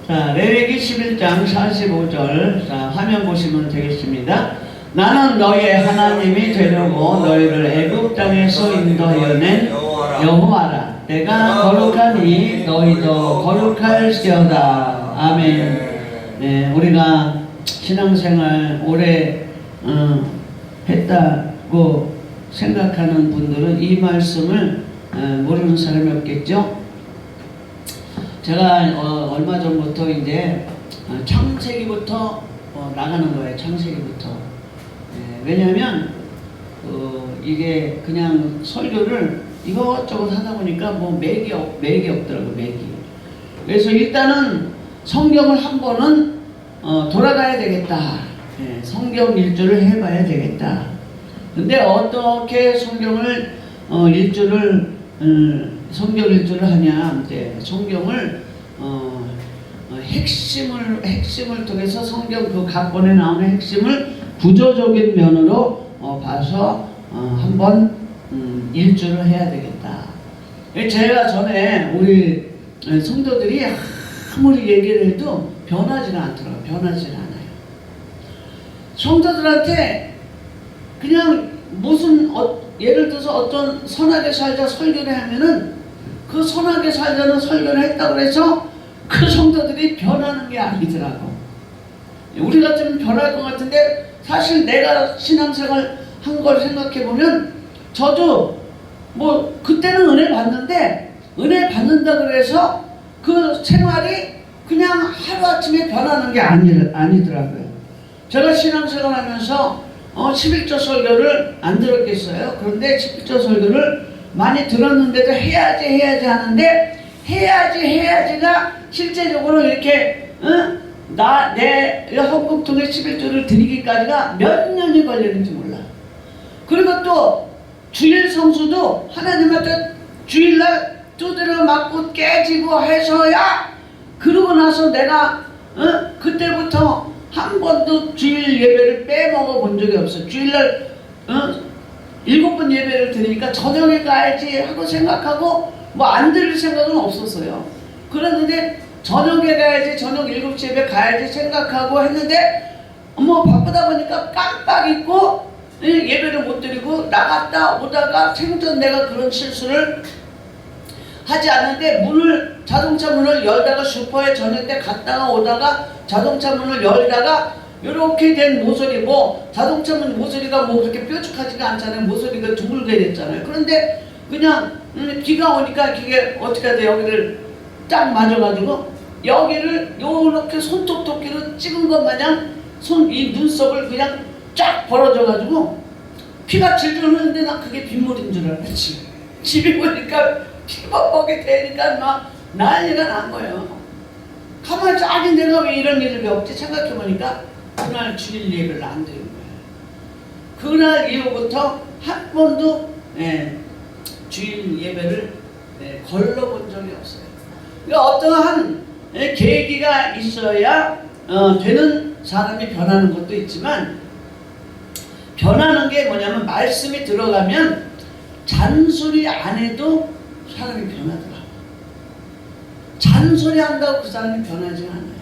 자, 레위기 11장 45절. 자, 화면 보시면 되겠습니다. 나는 너희의 하나님이 되려고 너희를 애굽 땅에서 인도하여낸 여호와라. 내가 거룩하니 너희도 거룩할지어다. 아멘. 네, 우리가 신앙생활 오래 했다고 생각하는 분들은 이 말씀을 모르는 사람이 없겠죠. 제가 얼마 전부터 이제 창세기부터 나가는 거예요. 창세기부터. 왜냐하면 이게 그냥 설교를 이것저것 하다 보니까 뭐 맥이 없더라고요. 맥이. 그래서 일단은 성경을 한 번은 돌아가야 되겠다. 성경 일주를 해봐야 되겠다. 근데 어떻게 성경을 성경 일주를 하냐? 이제 성경을 핵심을 통해서 성경 그 각본에 나오는 핵심을 구조적인 면으로 봐서 한번 일주를 해야 되겠다. 제가 전에 우리 성도들이 아무리 얘기를 해도 변하지는 않더라고요. 변하지는 않아요. 성도들한테 그냥 무슨 예를 들어서 어떤 선하게 살자 설교를 하면은 그 선하게 살자는 설교를 했다고 해서 그 성도들이 변하는 게 아니더라고. 우리 같으면 변할 것 같은데 사실 내가 신앙생활 한 걸 생각해 보면 저도 뭐 그때는 은혜 받는데 은혜 받는다 그래서 그 생활이 그냥 하루아침에 변하는 게 아니더라고요. 제가 신앙생활 하면서 11조 설교를 안 들었겠어요. 그런데 11조 설교를 많이 들었는데도 해야지 하는데 해야지가 실제적으로 이렇게 내 헌금 통해 11조를 드리기까지가 몇 년이 걸리는지 몰라. 그리고 또 주일 성수도 하나님한테 주일날 두드려 맞고 깨지고 해서야 그러고 나서 내가 그때부터 한 번도 주일 예배를 빼먹어 본 적이 없어요. 주일날 7번 예배를 드리니까 저녁에 가야지 하고 생각하고 뭐 안 드릴 생각은 없었어요. 그랬는데 저녁에 가야지, 저녁 7시 예배 가야지 생각하고 했는데 뭐 바쁘다 보니까 깜빡 잊고 예배를 못 드리고 나갔다 오다가 생전 내가 그런 실수를 하지 않는데 자동차 문을 열다가 슈퍼에 저녁 때 갔다가 오다가 자동차 문을 열다가 이렇게 된 모서리, 자동차 문 모서리가 그렇게 뾰족하지가 않잖아요. 모서리가 둥글게 됐잖아요. 그런데 그냥 비가 오니까 이게 어떻게 해야 돼? 여기를 딱 맞아가지고 여기를 요렇게 손톱토끼로 찍은 것 마냥 이 눈썹을 그냥 쫙 벌어져가지고 피가 질질 흐르는데 나 그게 빗물인 줄 알았지. 집에 보니까 피먹먹이 되니까 막 난리가 난 거예요. 가만히 아니 내가 왜 이런 일을 겪지 생각해보니까 그날 주일 예배를 안 드린 거예요. 그날 이후부터 한 번도 주일 예배를 걸러본 적이 없어요. 그러니까 어떠한 계기가 있어야 되는 사람이 변하는 것도 있지만 변하는 게 뭐냐면 말씀이 들어가면 잔소리 안 해도 사람이 변하더라고요. 잔소리 한다고 그 사람이 변하지 않아요.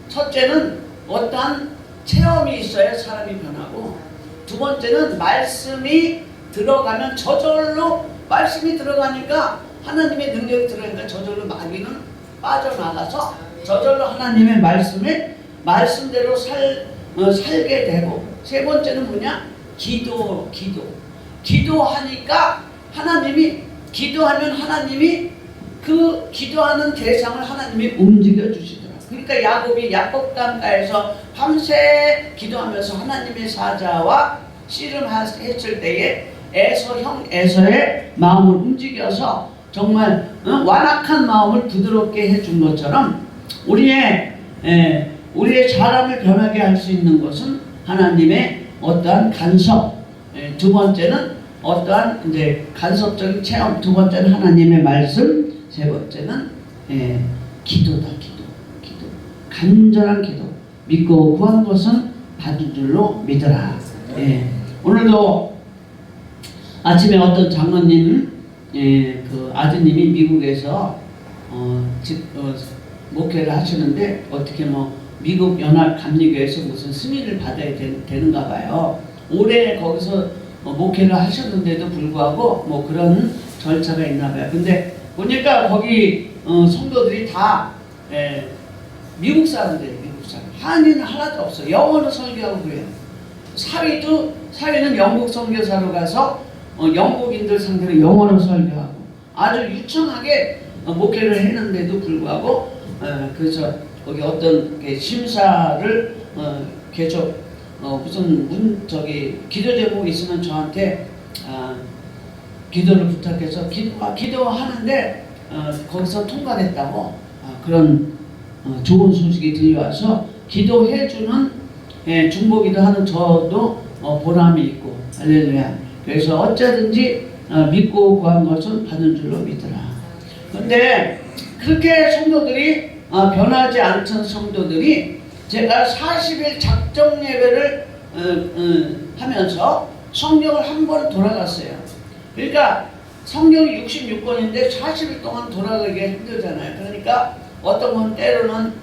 첫째는 어떠한 체험이 있어야 사람이 변하고, 두 번째는 말씀이 들어가면 저절로 말씀이 들어가니까 하나님의 능력이 들어가니까 저절로 마귀는 빠져나가서 저절로 하나님의 말씀대로 살게 되고, 세 번째는 뭐냐? 기도하니까 기도하면 하나님이 그 기도하는 대상을 하나님이 움직여 주시더라. 그러니까 야곱이 야복강가에서 밤새 기도하면서 하나님의 사자와 씨름했을 때에 에서의 마음을 움직여서 정말 완악한 마음을 부드럽게 해준 것처럼 우리의 사람을 변하게 할 수 있는 것은 하나님의 어떠한 간섭, 두 번째는 어떠한 이제 간섭적인 체험, 두 번째는 하나님의 말씀, 세 번째는 기도다. 기도. 간절한 기도. 믿고 구한 것은 받은 줄로 믿으라. 오늘도 아침에 어떤 장로님, 그 아드님이 미국에서 목회를 하시는데 어떻게 뭐 미국 연합 감리교에서 무슨 승인을 받아야 되는가 봐요. 오래 거기서 목회를 하셨는데도 불구하고 뭐 그런 절차가 있나 봐요. 근데 보니까 거기 성도들이 다 미국 사람들이에요. 미국 사람. 한인은 하나도 없어요. 영어로 설교하고 그래요. 사위는 영국 선교사로 가서 영국인들 상대로 영어로 설교하고 아주 유창하게 목회를 했는데도 불구하고 그래서 거기 어떤 심사를 계속 무슨 기도 제목이 있으면 저한테 기도를 부탁해서 기도하는데 거기서 통과됐다고 그런 좋은 소식이 들려와서 기도해주는 중보기도 하는 저도 보람이 있고 할렐루야. 그래서 어쩌든지 믿고 구한 것은 받은 줄로 믿으라. 그런데 그렇게 성도들이 변하지 않던 성도들이 제가 40일 작정 예배를 하면서 성경을 한 번 돌아갔어요. 그러니까 성경이 66권인데 40일 동안 돌아가기가 힘들잖아요. 그러니까 어떤 건 때로는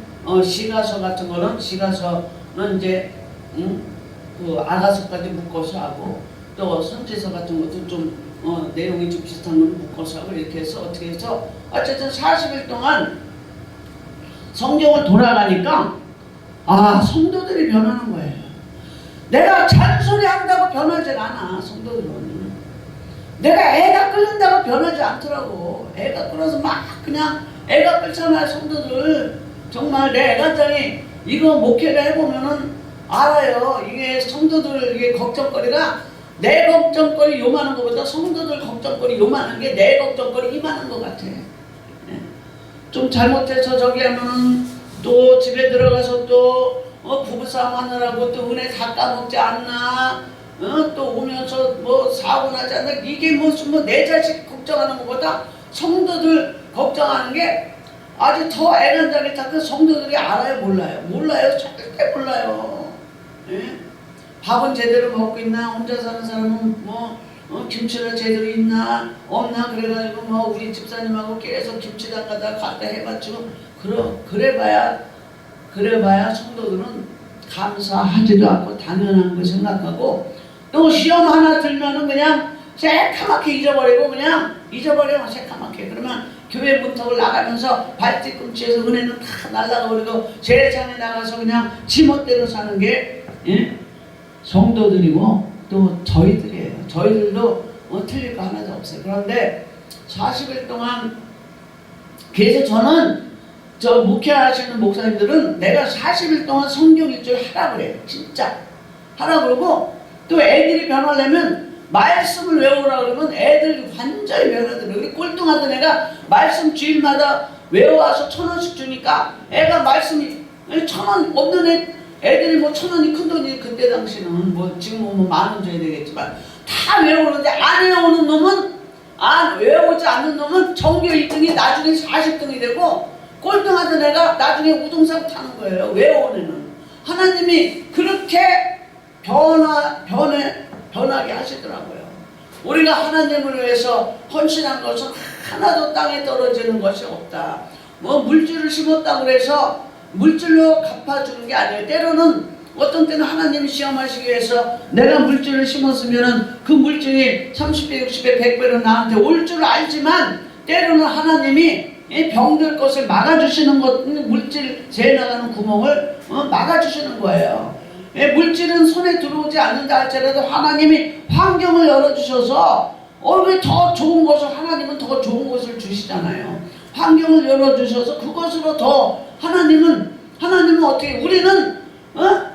시가서 같은 거는 시가서는 이제 그 아가서까지 묶어서 하고 또 선지서 같은 것도 좀 내용이 좀 비슷한 걸 묶어서 하고 이렇게 해서 어떻게 해서 어쨌든 40일 동안 성경을 돌아가니까 성도들이 변하는 거예요. 내가 잔소리 한다고 변하지 않아. 성도들은 내가 애가 끓는다고 변하지 않더라고. 애가 끓어서 막 그냥 애가 끓잖아요. 성도들 정말 내 애가장이 이거 목회를 해보면은 알아요. 이게 성도들 이게 걱정거리가 내 걱정거리 요만한 것보다 성도들 걱정거리 요만한 게 내 걱정거리 이만한 것 같아. 좀 잘못해서 저기 하면은 또 집에 들어가서 또 부부싸움 하느라고 또 은혜 다 까먹지 않나, 또 오면서 뭐 사고 나지 않나. 이게 무슨 내 자식 걱정하는 것보다 성도들 걱정하는 게 아주 더 애간장이 다 그 성도들이 알아요, 몰라요? 몰라요, 절대 몰라요. 예? 밥은 제대로 먹고 있나? 혼자 사는 사람은 뭐 김치가 제대로 있나 없나 그래가지고 뭐 우리 집사님하고 계속 김치 담가다 갖다 해봤지고 그래봐야 성도들은 감사하지도 않고 당연한 걸 생각하고 또 시험 하나 들면은 그냥 새카맣게 잊어버려 새카맣게. 그러면 교회 문턱을 나가면서 발뒤꿈치에서 은혜는 다 날라가 버리고 세상에 나가서 그냥 지멋대로 사는 게 성도들이고 또 저희들이에요. 저희들도 틀릴 거 하나도 없어요. 그런데 40일 동안 그래서 저는 저 목회하시는 목사님들은 내가 40일 동안 성경 읽기를 하라 그래요. 진짜 하라 그러고 또 애들이 변하려면 말씀을 외우라 그러면 애들이 완전히 변하더라고요. 우리 꼴등하던 애가 말씀 주일마다 외워와서 1,000원씩 주니까 애가 말씀이 1,000원 없는 애들이 뭐 1,000원이 큰 돈이 그때 당시는 뭐 지금 뭐 10,000원 줘야 되겠지만 다 외우는데 안 외우지 않는 놈은 전교 1등이 나중에 40등이 되고 꼴등하던 애가 나중에 우등상 타는 거예요. 외워온 애는. 하나님이 그렇게 변하게 하시더라고요. 우리가 하나님을 위해서 헌신한 것은 하나도 땅에 떨어지는 것이 없다. 뭐 물질을 심었다고 해서 물질로 갚아주는 게 아니에요. 때로는 어떤 때는 하나님이 시험하시기 위해서 내가 물질을 심었으면 그 물질이 30배, 60배, 100배로 나한테 올 줄 알지만 때로는 하나님이 병들 것을 막아주시는 것, 물질 새 나가는 구멍을 막아주시는 거예요. 물질은 손에 들어오지 않는다 할지라도 하나님이 환경을 열어주셔서 왜 더 좋은 것을 하나님은 더 좋은 것을 주시잖아요. 환경을 열어주셔서 그것으로 더 하나님은 어떻게 우리는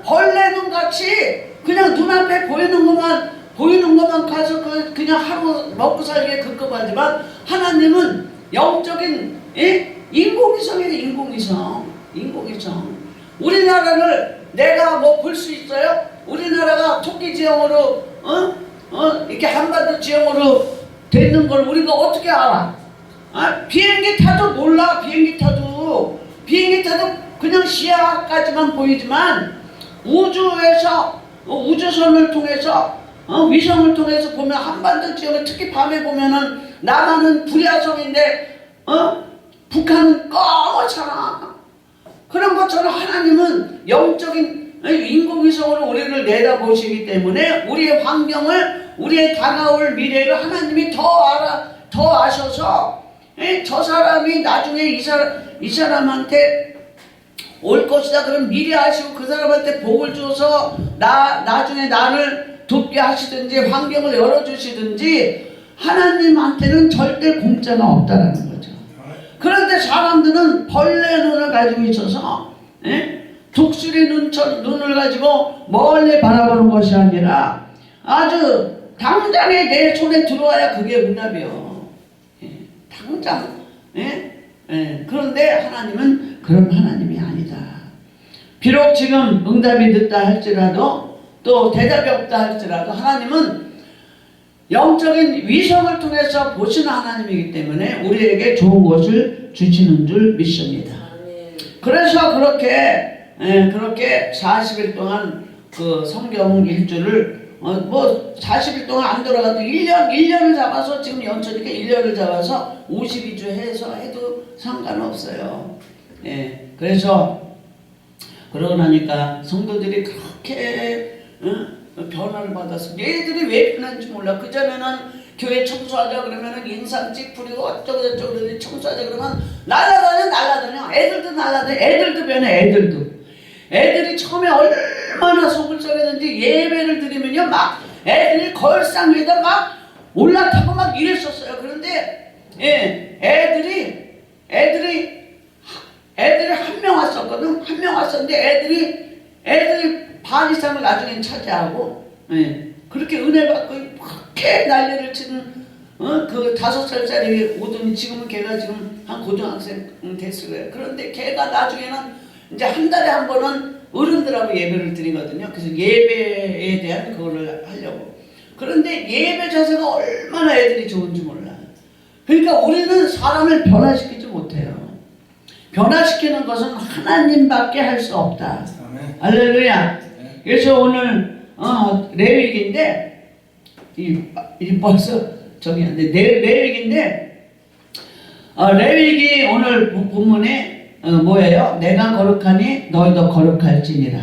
벌레눈 같이 그냥 눈앞에 보이는 것만 가서 그냥 하루 먹고 살기에 급급하지만 하나님은 영적인 인공위성이에요. 인공위성. 우리나라를 내가 뭐 볼 수 있어요? 우리나라가 토끼 지형으로 이렇게 한반도 지형으로 되는 걸 우리가 어떻게 알아? 비행기 타도 몰라. 비행기 타도 그냥 시야까지만 보이지만 우주에서 우주선을 통해서 위성을 통해서 보면 한반도 지역을 특히 밤에 보면은 남한은 불야성인데 북한은 검잖아. 그런 것처럼 하나님은 영적인 인공위성으로 우리를 내다보시기 때문에 우리의 환경을, 우리의 다가올 미래를 하나님이 더 아셔서 저 사람이 나중에 이 사람한테 올 것이다 그럼 미리 아시고 그 사람한테 복을 줘서 나중에 나를 돕게 하시든지 환경을 열어주시든지 하나님한테는 절대 공짜가 없다라는 거죠. 그런데 사람들은 벌레 눈을 가지고 있어서 독수리 눈을 가지고 멀리 바라보는 것이 아니라 아주 당장에 내 손에 들어와야 그게 응답이요. 당장. 그런데 하나님은 그런 하나님이 아니다. 비록 지금 응답이 늦다 할지라도 또 대답이 없다 할지라도 하나님은 영적인 위성을 통해서 보시는 하나님이기 때문에 우리에게 좋은 것을 주시는 줄 믿습니다. 그래서 그렇게 40일 동안 그 성경 일주를 뭐 40일 동안 안 돌아가도 1년을 잡아서 지금 연초니까 1년을 잡아서 52주 해도 상관없어요. 그래서 그러고 나니까 성도들이 그렇게 변화를 받았어. 얘들이 왜 변한지 몰라. 그전에는 교회 청소하자 그러면은 인상 찌푸리고 어쩌고저쩌고 그러더니 청소하자 그러면 날라다녀. 애들도 날라다녀. 애들도 변해. 애들이 처음에 얼마나 속을 썩였는지 예배를 드리면요 막 애들이 걸상 위에다 막 올라타고 막 이랬었어요. 그런데 애들이 한 명 왔었거든. 한 명 왔었는데 애들이 반 이상을 나중엔 차지하고 그렇게 은혜 받고 그렇게 난리를 치는 그 5살짜리 오더니 지금은 걔가 지금 한 고등학생 됐을 거예요. 그런데 걔가 나중에는 이제 한 달에 한 번은 어른들하고 예배를 드리거든요. 그래서 예배에 대한 그거를 하려고. 그런데 예배 자세가 얼마나 애들이 좋은지 몰라요. 그러니까 우리는 사람을 변화시키지 못해요. 변화시키는 것은 하나님밖에 할 수 없다. 아멘. 할렐루야. 네. 그래서 오늘 레위기인데 이 벌써 저기 안돼 레위기인데 레위기 오늘 본문에 뭐예요? 내가 거룩하니 너희도 거룩할지니라.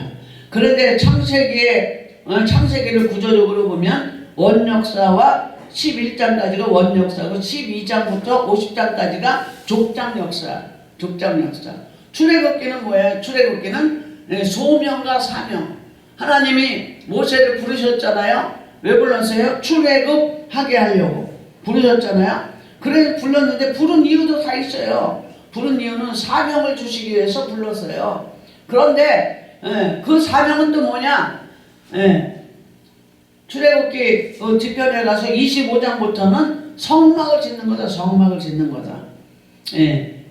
그런데 창세기를 구조적으로 보면 원역사와 11장까지가 원역사고 12장부터 50장까지가 족장 역사. 출애굽기는 뭐예요? 출애굽기는 소명과 사명. 하나님이 모세를 부르셨잖아요. 왜 불렀어요? 출애굽하게 하려고 부르셨잖아요. 그래 불렀는데 부른 이유도 다 있어요. 부른 이유는 사명을 주시기 위해서 불렀어요. 그런데 그 사명은 또 뭐냐? 출애굽기 뒤편에 가서 25장부터는 성막을 짓는 거다.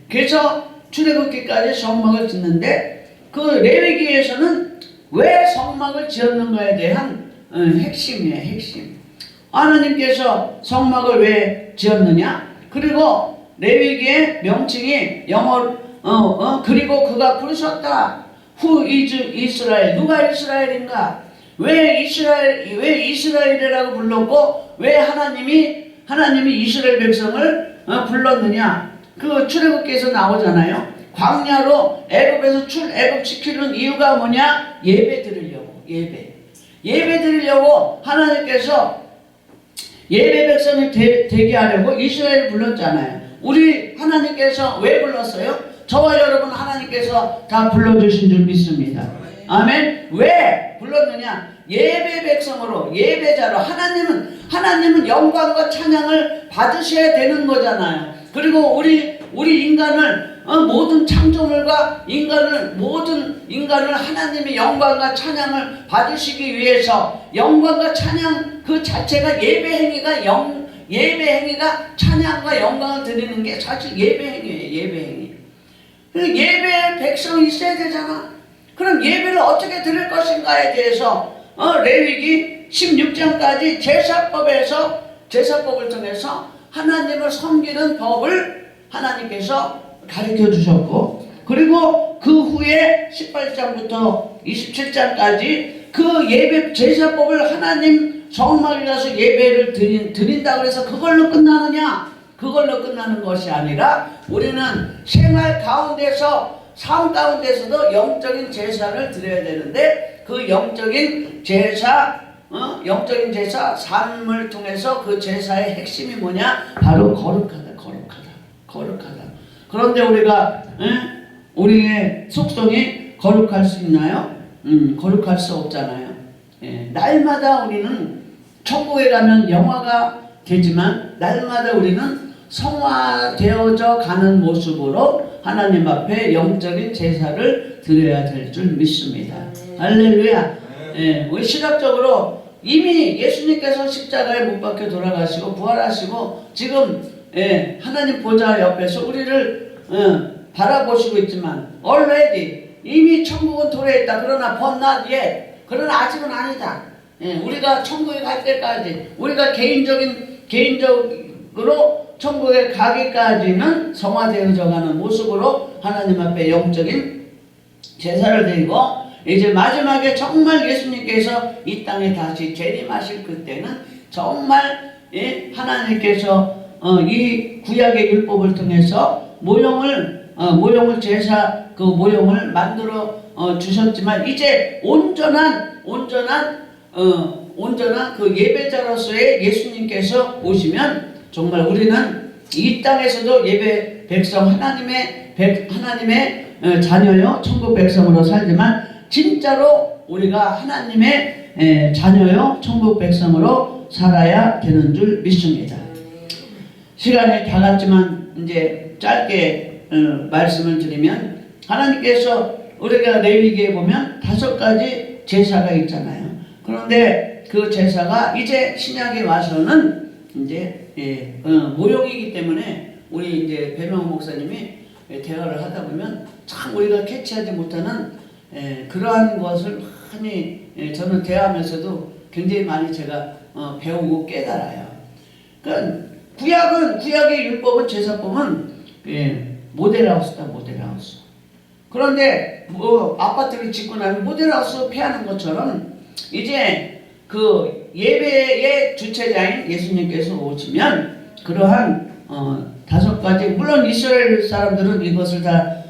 그래서 출애굽기까지 성막을 짓는데 그 레위기에서는 왜 성막을 지었는가에 대한 핵심이에요. 핵심. 하나님께서 성막을 왜 지었느냐? 그리고 레위기의 명칭이 영어로 그리고 그가 부르셨다. Who is Israel? 누가 이스라엘인가? 왜 이스라엘이라고 불렀고 왜 하나님이 이스라엘 백성을 불렀느냐? 그 출애굽기에서 나오잖아요. 광야로 애굽에서 출애굽시키는 이유가 뭐냐? 예배 드리려고. 예배 드리려고 하나님께서 예배 백성이 되게 하려고 이스라엘을 불렀잖아요. 우리 하나님께서 왜 불렀어요? 저와 여러분 하나님께서 다 불러주신 줄 믿습니다. 아멘. 왜 불렀느냐? 예배 백성으로, 예배자로. 하나님은 영광과 찬양을 받으셔야 되는 거잖아요. 그리고 우리 인간을 모든 창조물과 모든 인간을 하나님의 영광과 찬양을 받으시기 위해서 영광과 찬양 그 자체가 예배 행위가 찬양과 영광을 드리는 게 사실 예배 행위예요. 예배 백성이 있어야 되잖아. 그럼 예배를 어떻게 드릴 것인가에 대해서 레위기 16장까지 제사법을 통해서 하나님을 섬기는 법을 하나님께서 가르쳐 주셨고, 그리고 그 후에 18장부터 27장까지 그 예배 제사법을 하나님 성막에 가서 예배를 드린다고 해서 그걸로 끝나느냐? 그걸로 끝나는 것이 아니라 우리는 생활 가운데서 삶 가운데서도 영적인 제사를 드려야 되는데 그 영적인 제사 삶을 통해서 그 제사의 핵심이 뭐냐? 바로 거룩하다. 그런데 우리가 우리의 속성이 거룩할 수 있나요? 거룩할 수 없잖아요. 날마다 우리는 천국에 가면 영화가 되지만 날마다 우리는 성화되어져 가는 모습으로 하나님 앞에 영적인 제사를 드려야 될 줄 믿습니다. 할렐루야. 우리 시각적으로 이미 예수님께서 십자가에 못 박혀 돌아가시고 부활하시고 지금 하나님 보좌 옆에서 우리를 바라보시고 있지만 already 이미 천국은 도래했다. 그러나 but not yet. 그러나 아직은 아니다. 우리가 천국에 갈 때까지 우리가 개인적으로 천국에 가기까지는 성화되어져 가는 모습으로 하나님 앞에 영적인 제사를 드리고 이제 마지막에 정말 예수님께서 이 땅에 다시 재림하실 그때는 정말 하나님께서 이 구약의 율법을 통해서 모형을 만들어 주셨지만 이제 온전한 그 예배자로서의 예수님께서 오시면 정말 우리는 이 땅에서도 예배 백성 하나님의 자녀요 천국 백성으로 살지만 진짜로 우리가 하나님의 자녀요 천국 백성으로 살아야 되는 줄 믿습니다. 시간이 다 갔지만 이제 짧게 말씀을 드리면 하나님께서 우리가 레위기에 보면 5가지 제사가 있잖아요. 그런데 그 제사가 이제 신약에 와서는 이제 모형이기 때문에 우리 이제 배명호 목사님이 대화를 하다 보면 참 우리가 캐치하지 못하는 그러한 것을 많이 저는 대화하면서도 굉장히 많이 제가 배우고 깨달아요. 그러니까 구약의 율법은 제사법은 모델하우스다 모델하우스. 그런데 뭐 아파트를 짓고 나면 모델하우스 폐하는 것처럼 이제 그 예배의 주체자인 예수님께서 오시면 그러한 5가지 물론 이스라엘 사람들은 이것을 다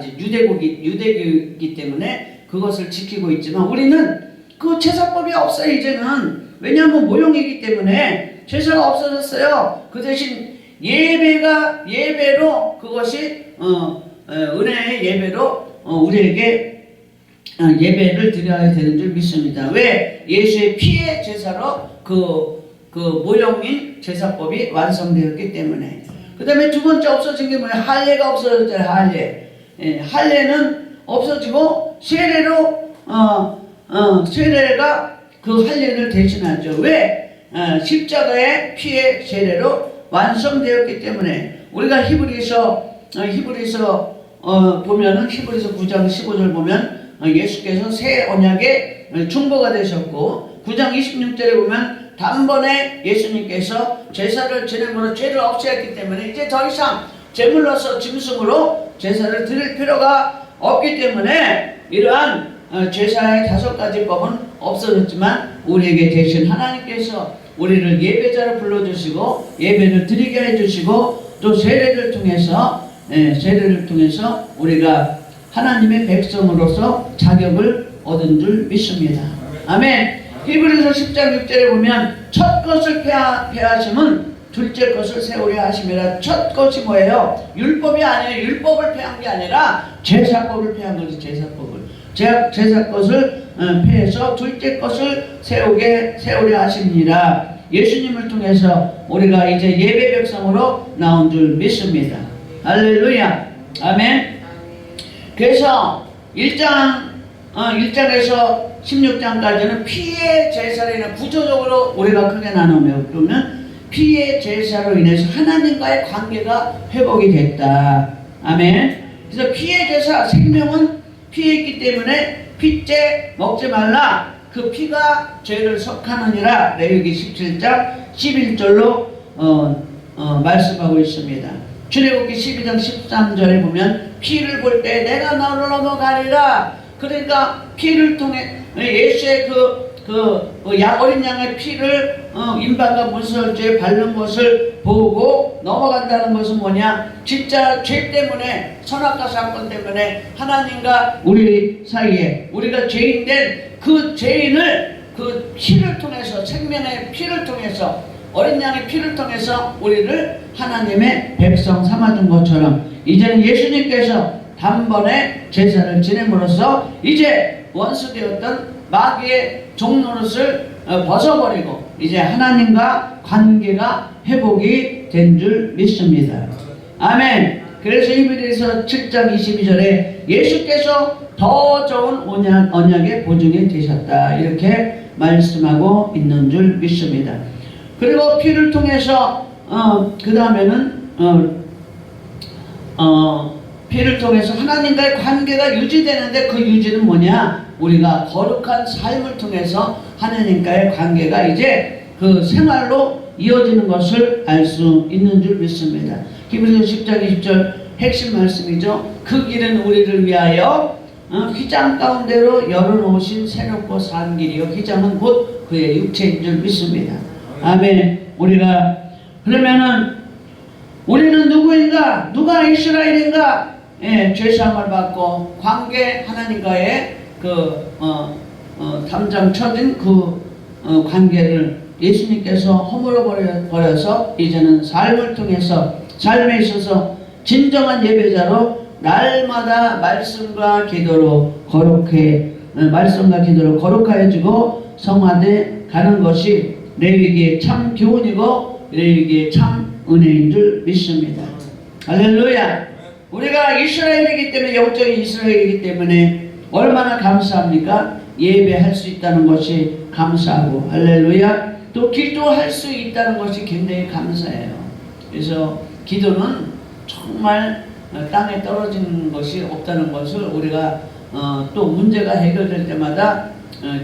이제 유대교이기 때문에 그것을 지키고 있지만 우리는 그 제사법이 없어요. 이제는 왜냐하면 모형이기 때문에 제사가 없어졌어요. 그 대신 예배로 그것이 은혜의 예배로 우리에게 예배를 드려야 되는 줄 믿습니다. 왜? 예수의 피의 제사로 그 모형인 제사법이 완성되었기 때문에. 그 다음에 두 번째 없어진 게 뭐냐? 할례가 없어졌잖아요. 할례는 없어지고 세례로 세례가 그 할례를 대신하죠. 왜? 십자가의 피의 세례로 완성되었기 때문에. 우리가 히브리서 보면은 히브리서 9장 15절 보면 예수께서 새 언약의 중보가 되셨고 9장 26절에 보면 단번에 예수님께서 제사를 지냄으로 죄를 없애었기 때문에 이제 더 이상 제물로서 짐승으로 제사를 드릴 필요가 없기 때문에 이러한 제사의 5가지 법은 없어졌지만 우리에게 대신 하나님께서 우리를 예배자로 불러주시고 예배를 드리게 해주시고 또 세례를 통해서 우리가 하나님의 백성으로서 자격을 얻은 줄 믿습니다. 아멘. 히브리서 10장 6절에 보면 첫 것을 폐하심은 둘째 것을 세우려 하심이라. 첫 것이 뭐예요? 율법이 아니에요. 율법을 폐한 게 아니라 제사법을 폐한 거지. 제사 것을 폐해서 둘째 것을 세우려 하십니다. 예수님을 통해서 우리가 이제 예배 백성으로 나온 줄 믿습니다. 할렐루야. 아멘. 그래서 1장에서 16장까지는 피의 제사로 인해 구조적으로 우리가 크게 나누면 피의 제사로 인해서 하나님과의 관계가 회복이 됐다. 아멘. 그래서 피의 제사, 생명은 피에 있기 때문에 피째 먹지 말라. 그 피가 죄를 속하느니라. 레위기 17장 11절로 말씀하고 있습니다. 출애굽기 12장 13절에 보면 피를 볼 때 내가 너를 넘어가리라. 그러니까 피를 통해 예수의 그 어린 양의 피를 임박과 문설주에 바른 것을 보고 넘어간다는 것은 뭐냐? 진짜 죄 때문에, 선악과 사건 때문에 하나님과 우리 사이에 우리가 죄인된 그 죄인을 그 피를 통해서, 생명의 피를 통해서, 어린 양의 피를 통해서 우리를 하나님의 백성 삼아준 것처럼 이제는 예수님께서 단번에 제사를 지냄으로써 이제 원수되었던 마귀의 종노릇을 벗어버리고 이제 하나님과 관계가 회복이 된 줄 믿습니다. 아멘. 그래서 히브리서 7장 22절에 예수께서 더 좋은 언약의 보증이 되셨다, 이렇게 말씀하고 있는 줄 믿습니다. 그리고 피를 통해서 그 다음에는 피를 통해서 하나님과의 관계가 유지되는데, 그 유지는 뭐냐? 우리가 거룩한 삶을 통해서 하나님과의 관계가 이제 그 생활로 이어지는 것을 알 수 있는 줄 믿습니다. 히브리서 10장 20절 핵심 말씀이죠. 그 길은 우리를 위하여 휘장 가운데로 열어놓으신 새롭고 산 길이요, 휘장은 곧 그의 육체인 줄 믿습니다. 아멘. 우리가 그러면은 우리는 누구인가? 누가 이스라엘인가? 예, 죄사함을 받고 관계, 하나님과의 담장 쳐진 관계를 예수님께서 허물어 버려서 이제는 삶을 통해서, 삶에 있어서 진정한 예배자로 날마다 말씀과 기도로 거룩하여지고 성화돼 가는 것이 레위기에 참 교훈이고 레위기에 참 은혜인 줄 믿습니다. 할렐루야. 우리가 이스라엘이기 때문에, 영적인 이스라엘이기 때문에 얼마나 감사합니까? 예배할 수 있다는 것이 감사하고, 할렐루야. 또 기도할 수 있다는 것이 굉장히 감사해요. 그래서 기도는 정말 땅에 떨어지는 것이 없다는 것을 우리가 또 문제가 해결될 때마다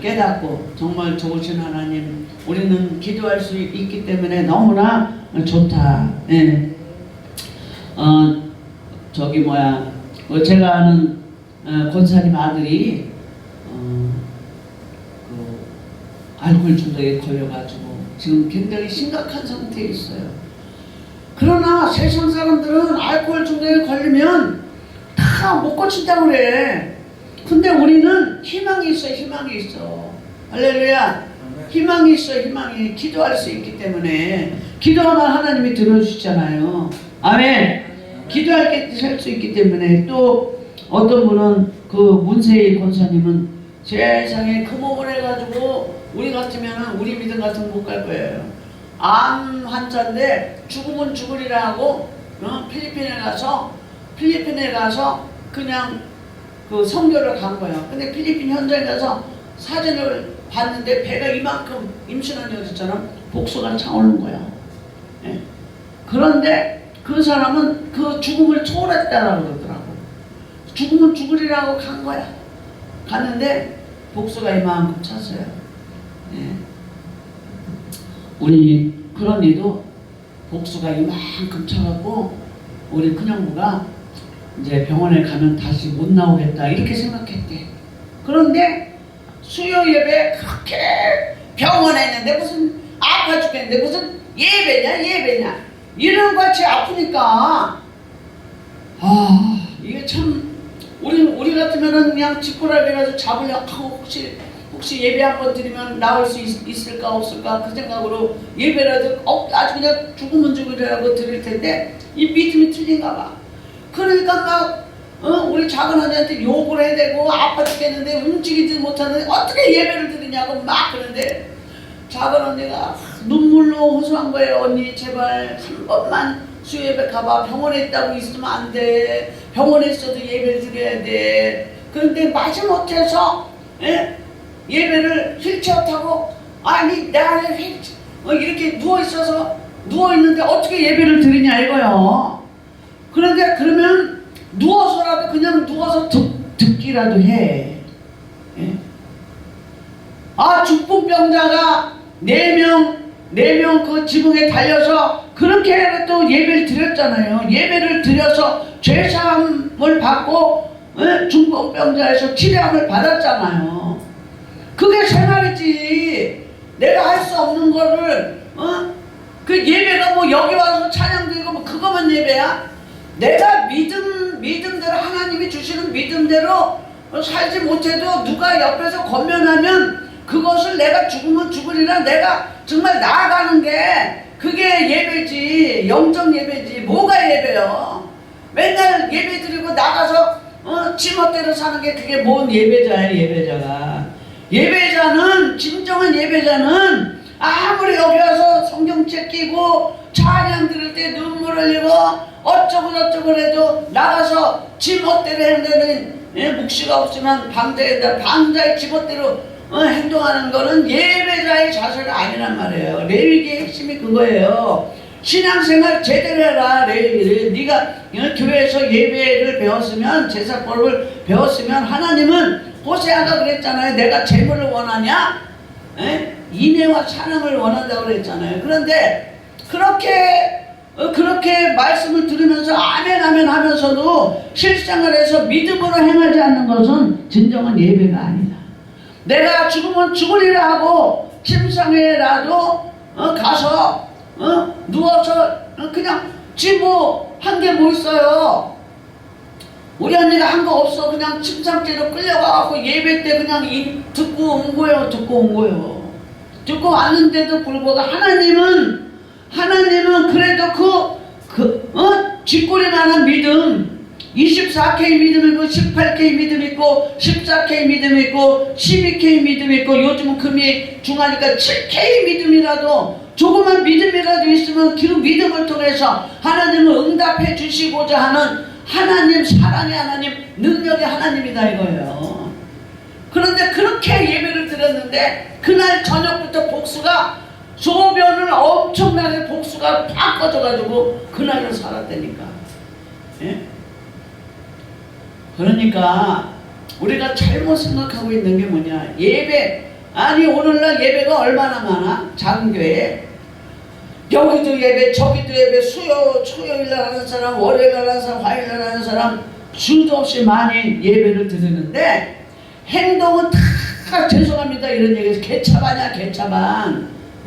깨닫고, 정말 좋으신 하나님, 우리는 기도할 수 있기 때문에 너무나 좋다. 예. 제가 아는 권사님 아들이 알코올 중독에 걸려가지고 지금 굉장히 심각한 상태에 있어요. 그러나 세상 사람들은 알코올 중독에 걸리면 다 못 고친다고 그래. 근데 우리는 희망이 있어, 희망이 있어. 할렐루야. 희망이 있어, 희망이. 기도할 수 있기 때문에, 기도하면 하나님이 들어주시잖아요. 아멘. 기도할 게 살 수 있기 때문에. 또 어떤 분은 문세희 권사님은 세상에 그 몸을 해가지고 우리 같으면, 우리 믿음 같으면 못 갈 거예요. 암 환자인데 죽으면 죽으리라 하고 필리핀에 가서 그냥 선교를 간 거예요. 근데 필리핀 현장에 가서 사진을 봤는데 배가 이만큼, 임신한 여자처럼 복수가 차오르는 거야. 예. 그런데 그 사람은 그 죽음을 초월했다라고 그러더라고. 죽으면 죽으리라고 간 거야. 갔는데 복수가 이만큼 찼어요. 예. 우리 그런 이도 복수가 이만큼 차갖고 우리 큰형부가 이제 병원에 가면 다시 못 나오겠다, 이렇게 생각했대. 그런데 수요 예배 그렇게 병원에 있는데 무슨 아파 죽겠는데 무슨 예배냐 이런 같이 아프니까, 이게 참 우리 같으면은 그냥 직구라고 해가지고 잡으려고 하고, 혹시 예배 한번 드리면 나올 수 있을까 없을까 그 생각으로 예배라도 아주 그냥 죽으면 죽으리라고 드릴 텐데 이 믿음이 틀린가 봐. 그러니까 막 우리 작은 언니한테 욕을 해야 되고, 아파 죽겠는데 움직이지 못하는데 어떻게 예배를 드리냐고 막 그러는데, 작은 언니가 눈물로 호소한 거예요. 언니 제발 한 번만 수요예배 가봐. 병원에 있다고 있으면 안 돼. 병원에 있어도 예배를 드려야 돼. 그런데 마지못해서 예배를 휠체어 타고, 아니 내가 이렇게 누워있는데 어떻게 예배를 드리냐 이거요. 그런데 그러면 누워서라도, 그냥 누워서 듣기라도 해. 예? 중풍병자가 4명 그 지붕에 달려서 그렇게 또 예배를 드렸잖아요. 예배를 드려서 죄사함을 받고 중풍병자에서 치료함을 받았잖아요. 그게 생활이지. 내가 할 수 없는 거를 그 예배가 뭐 여기 와서 찬양 드리고 뭐 그거만 예배야? 내가 믿음대로 하나님이 주시는 믿음대로 살지 못해도 누가 옆에서 권면하면 그것을 내가 죽으면 죽으리라 내가 정말 나아가는 게 그게 예배지. 영적 예배지. 뭐가 예배요? 맨날 예배 드리고 나가서 지멋대로 사는 게 그게 뭔 예배자야. 예배자는 진정한 예배자는 아무리 여기 와서 성경책 끼고 찬양 들을 때 눈물 흘리고 어쩌고 저쩌고 해도 나가서 지멋대로 행동하는 묵시가 없으면 방자의 지멋대로 행동하는 거는 예배자의 자세가 아니란 말이에요. 레위기의 핵심이 그거예요. 신앙생활 제대로 해라. 네가 교회에서 예배를 배웠으면 제사법을 배웠으면 하나님은 호세아가 그랬잖아요. 내가 재물을 원하냐? 인애와 사랑을 원한다고 그랬잖아요. 그런데 그렇게 말씀을 들으면서 아멘 하면서도 실생활에서 믿음으로 행하지 않는 것은 진정한 예배가 아니다. 내가 죽으면 죽으리라 하고 침상에라도 가서 누워서 그냥 한 게 뭐 있어요. 우리 언니가 한 거 없어. 그냥 침상째로 끌려가갖고 예배 때 그냥 듣고 온 거예요. 듣고 왔는데도 불구하고 하나님은 그래도 쥐꼬리만한 믿음 24K 믿음 있고 18K 믿음 있고 14K 믿음 있고 12K 믿음 있고 요즘은 금이 중하니까 7K 믿음이라도 조그만 믿음이라도 있으면 그 믿음을 통해서 하나님을 응답해 주시고자 하는 하나님, 사랑의 하나님, 능력의 하나님이다 이거예요. 그런데 그렇게 예배를 드렸는데 그날 저녁부터 복수가 소변을 엄청나게 복수가 팍 꺼져가지고 그날을 살았다니까. 예? 그러니까 우리가 잘못 생각하고 있는 게 뭐냐. 예배, 아니 오늘날 예배가 얼마나 많아? 작은 교회에 여기도 예배 저기도 예배 토요일날 하는 사람, 월요일날 하는 사람, 화요일날 하는 사람 수도 없이 많이 예배를 드리는데 행동은 다 죄송합니다 이런 얘기해서 개차반이야.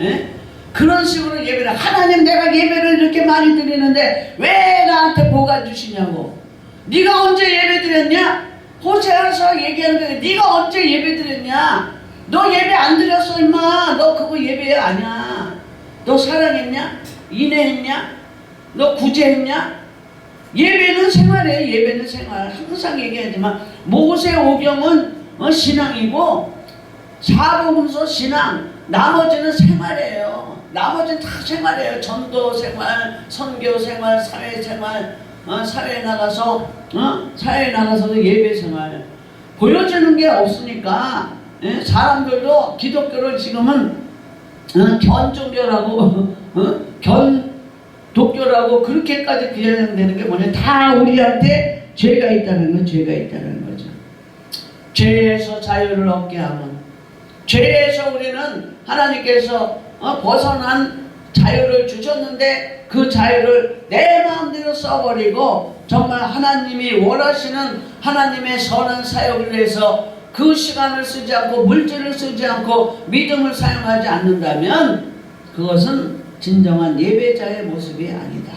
예? 그런 식으로 예배를 하나님 내가 예배를 이렇게 많이 드리는데 왜 나한테 뭐가 주시냐고. 네가 언제 예배 드렸냐? 호세아서 얘기하는 거야. 네가 언제 예배 드렸냐? 너 예배 안 드렸어 임마. 너 그거 예배 아니야. 너 사랑했냐? 인애했냐? 너 구제했냐? 예배는 생활이에요. 예배는 생활. 항상 얘기하지만 모세오경은 신앙이고 사복음서 신앙, 나머지는 생활이에요. 나머지는 다 생활이에요. 전도 생활, 선교 생활, 사회 생활, 사회에 나가서도 예배 생활. 보여주는 게 없으니까 사람들도 기독교를 지금은 견종교라고 견독교라고 그렇게까지 규정되는 게 뭐냐. 다 우리한테 죄가 있다는 거죠. 죄에서 자유를 얻게 하면, 죄에서 우리는 하나님께서 벗어난 자유를 주셨는데 그 자유를 내 마음대로 써버리고 정말 하나님이 원하시는 하나님의 선한 사역을 위해서 그 시간을 쓰지 않고 물질을 쓰지 않고 믿음을 사용하지 않는다면 그것은 진정한 예배자의 모습이 아니다.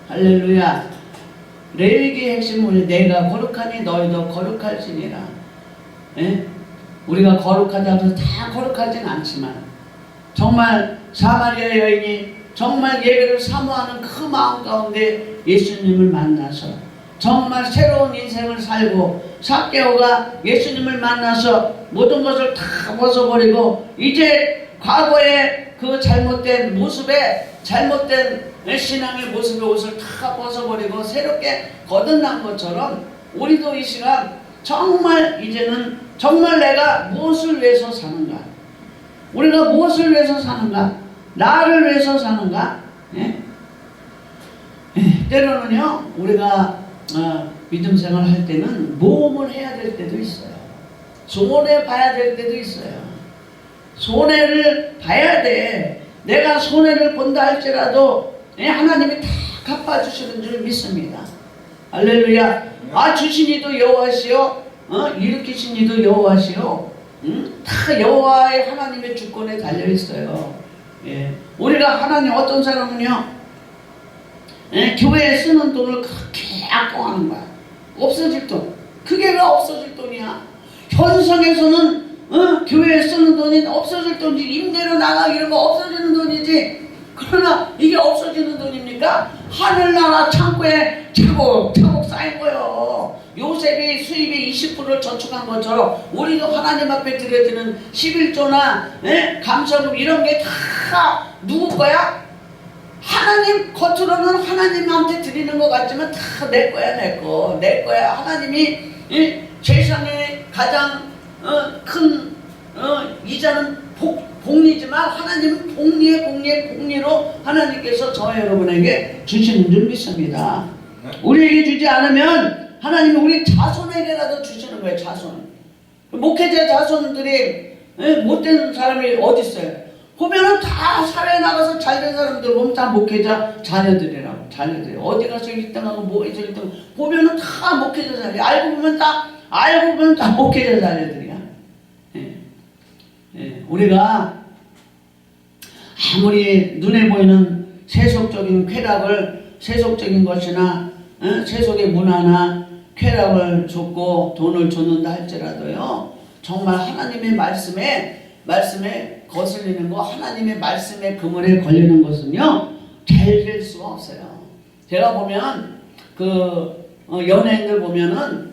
할렐루야. 레위기의 핵심은 내가 거룩하니 너희도 거룩할지니라. 예? 우리가 거룩하다고 해서 다 거룩하진 않지만 정말 사마리아 여인이 정말 예배를 사모하는 그 마음 가운데 예수님을 만나서 정말 새로운 인생을 살고, 삭개오가 예수님을 만나서 모든 것을 다 벗어버리고 이제 과거의 그 잘못된 모습에, 잘못된 신앙의 모습의 옷을 다 벗어버리고 새롭게 거듭난 것처럼 우리도 이 시간 정말 이제는 정말 내가 무엇을 위해서 사는가, 우리가 무엇을 위해서 사는가, 나를 위해서 사는가. 때로는요 우리가 믿음 생활 할 때는 모험을 해야 될 때도 있어요. 손해 봐야 될 때도 있어요. 손해를 봐야 돼. 내가 손해를 본다 할지라도 하나님이 다 갚아주시는 줄 믿습니다. 할렐루야. 주신 이도 여호와시요 일으키신 이도 여호와시요 다 여호와의 하나님의 주권에 달려 있어요. 예. 우리가 하나님 어떤 사람은요, 예, 교회에 쓰는 돈을 그렇게 아까워하는 거야. 없어질 돈. 그게 왜 없어질 돈이야? 현상에서는 교회에 쓰는 돈이 없어질 돈이지, 임대료 나가기 이런 거 없어지는 돈이지. 그러나 이게 없어지는 돈입니까? 하늘나라 창고에 차곡차곡 쌓인 거예요. 요셉이 수입의 20%를 저축한 것처럼 우리도 하나님 앞에 드려지는 11조나 감사금 이런 게 다 누구 거야? 하나님, 겉으로는 하나님한테 드리는 것 같지만 다 내 거야, 내 거야. 하나님이 세상에 가장 큰 이자는 복리지만 하나님은 복리로 하나님께서 저와 여러분에게 주시는 줄 믿습니다. 우리에게 주지 않으면 하나님이 우리 자손에게라도 주시는 거예요. 자손. 목회자 자손들이 못된 사람이 어디 있어요? 보면은 다 사회에 나가서 잘된 사람들 보면 다 목회자 자녀들이라고. 자녀들이 어디 가서 1등하고 뭐에서 1등 보면은 다 목회자 자녀. 알고 보면 다 목회자 자녀들이야. 우리가 아무리 눈에 보이는 세속적인 쾌락을, 세속적인 것이나 세속의 문화나 쾌락을 줬고 돈을 줬는다 할지라도요, 정말 하나님의 말씀에 거슬리는 거, 하나님의 말씀에 그물에 걸리는 것은요 잘 될 수가 없어요. 제가 보면 연예인들 보면은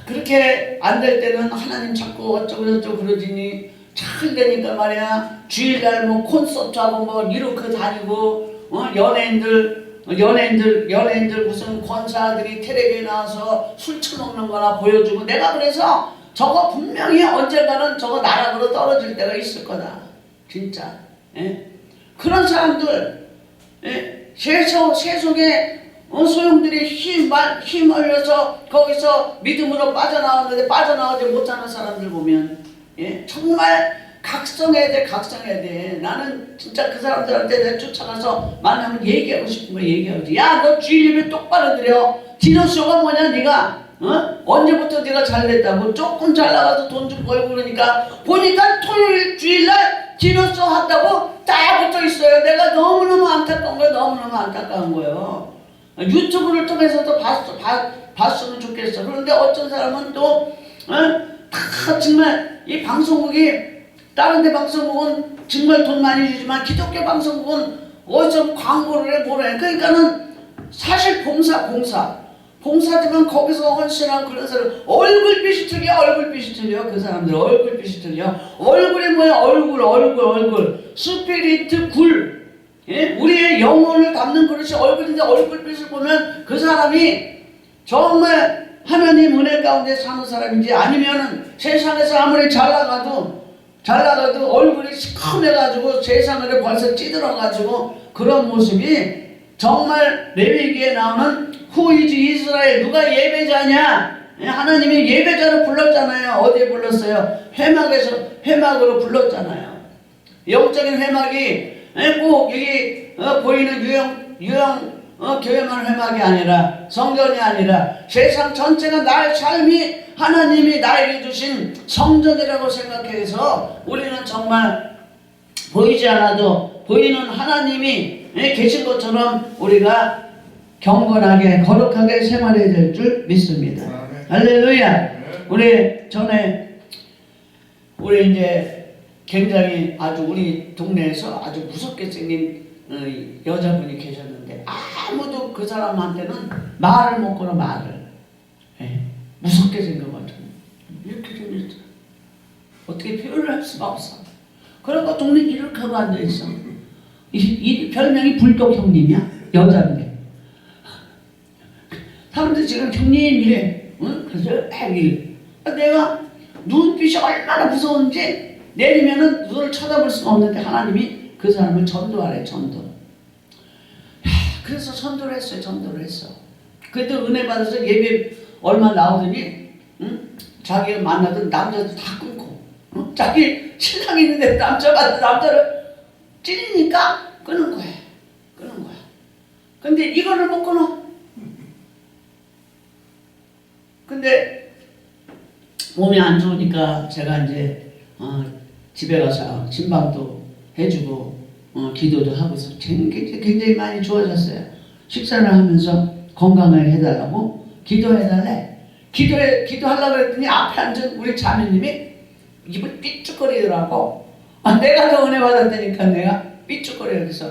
그렇게 안 될 때는 하나님 자꾸 어쩌고 그러지니 잘 되니까 말이야 주일날 뭐 콘서트하고 뭐 이렇게 다니고 연예인들 무슨 권사들이 텔레비에 나와서 술 처먹는 거나 보여주고, 내가 그래서 저거 분명히 언젠가는 저거 나락으로 떨어질 때가 있을 거다. 진짜. 그런 사람들, 세속의 소용들이 힘 흘려서 거기서 믿음으로 빠져나왔는데 빠져나오지 못하는 사람들 보면 정말 각성해야 돼. 나는 진짜 그 사람들한테 내가 쫓아가서 만나면 얘기하고 싶은 거 얘기하지. 야, 너 주일 예배 똑바로 드려. 디너쇼가 뭐냐 네가? 언제부터 네가 잘됐다고? 조금 잘 나가서 돈 좀 벌고 그러니까 보니까 토요일 주일날 디너쇼 한다고 딱 붙어 있어요. 내가 너무너무 안타까운 거예요. 유튜브를 통해서도 봤으면 좋겠어. 그런데 어떤 사람은 또 다 정말 이 방송국이, 다른 데 방송국은 정말 돈 많이 주지만 기독교 방송국은 어디서 광고를 해 뭐래. 그러니까는 사실 봉사지만 거기서 헌신하고 그런 사람 얼굴빛이 틀려. 그 사람들 얼굴빛이 틀려. 얼굴이 뭐야? 얼굴 스피리트 굴. 우리의 영혼을 담는 그릇이 얼굴인데 얼굴빛을 보면 그 사람이 정말 하나님 은혜 가운데 사는 사람인지, 아니면은 세상에서 아무리 잘 나가도 얼굴이 시커매가지고 세상을 벌써 찌들어가지고 그런 모습이, 정말 레위기에 나오는 후이즈 이스라엘, 누가 예배자냐? 하나님이 예배자로 불렀잖아요. 어디에 불렀어요? 회막으로 불렀잖아요. 영적인 회막이 꼭 여기 보이는 유형 교회만 회막이 아니라, 성전이 아니라 세상 전체가 나의 삶이 하나님이 나에게 주신 성전이라고 생각해서 우리는 정말 보이지 않아도 보이는 하나님이 계신 것처럼 우리가 경건하게 거룩하게 생활해야 될 줄 믿습니다. 할렐루야. 우리 이제 굉장히 아주 우리 동네에서 아주 무섭게 생긴 여자분이 계셨는데, 아무도 그 사람한테는 말을 못 걸어. 무섭게 생겨가지고 이렇게 생겼어. 어떻게 표현을 할 수가 없어. 그러고 동네 이렇게 하고 앉아있어. 이 별명이 불독 형님이야. 여자인데 사람들이 지금 형님 이래. 그래서 이래. 내가 눈빛이 얼마나 무서운지 내리면은 눈을 쳐다볼 수가 없는데 하나님이 그 사람을 전도하래. 그래서 전도를 했어. 그래도 은혜 받아서 예배 얼마 나오더니 자기가 만나던 남자도 다 끊고, 자기 신랑이 있는데 남자를 찌르니까 끊은 거야. 근데 이거를 못 끊어. 근데 몸이 안 좋으니까 제가 이제 집에 가서 침방도 해주고 기도도 하고서 굉장히 많이 좋아졌어요. 식사를 하면서 건강을 해달라고 기도해달래. 기도하려고 그랬더니 앞에 앉은 우리 자매님이 입을 삐죽거리더라고. 내가 더 은혜 받았다니까 내가 삐죽거려. 그래서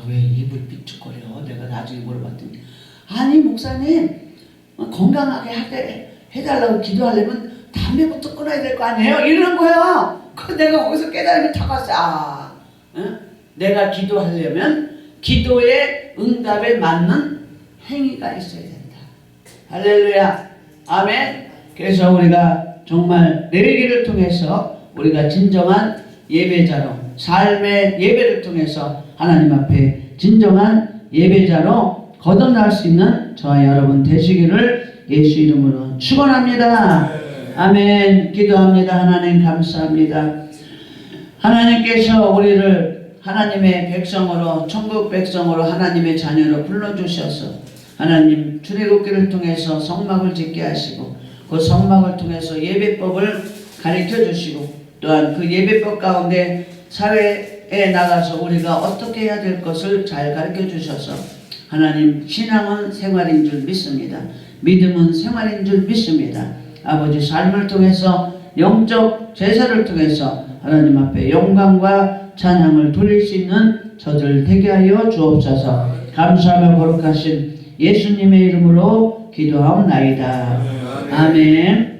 왜 입을 삐죽거려? 내가 나중에 물어봤더니 아니 목사님 건강하게 해달라고 기도하려면 담배부터 끊어야 될 거 아니에요? 이러는 거야. 그 내가 거기서 깨달음이 다 갔어. 내가 기도하려면 기도의 응답에 맞는 행위가 있어야 된다. 할렐루야. 아멘. 그래서 우리가 정말 내리기를 통해서 우리가 진정한 예배자로 삶의 예배를 통해서 하나님 앞에 진정한 예배자로 거듭날 수 있는 저와 여러분 되시기를 예수 이름으로 축원합니다. 아멘. 기도합니다. 하나님 감사합니다. 하나님께서 우리를 하나님의 백성으로 천국 백성으로 하나님의 자녀로 불러주셔서 하나님 출애굽기를 통해서 성막을 짓게 하시고 그 성막을 통해서 예배법을 가르쳐 주시고 또한 그 예배법 가운데 사회에 나가서 우리가 어떻게 해야 될 것을 잘 가르쳐 주셔서 하나님 신앙은 생활인 줄 믿습니다. 믿음은 생활인 줄 믿습니다. 아버지 삶을 통해서 영적 제사를 통해서 하나님 앞에 영광과 찬양을 돌릴 수 있는 저들 되게 하여 주옵소서. 감사하며 거룩하신 예수님의 이름으로 기도하옵나이다. 아멘.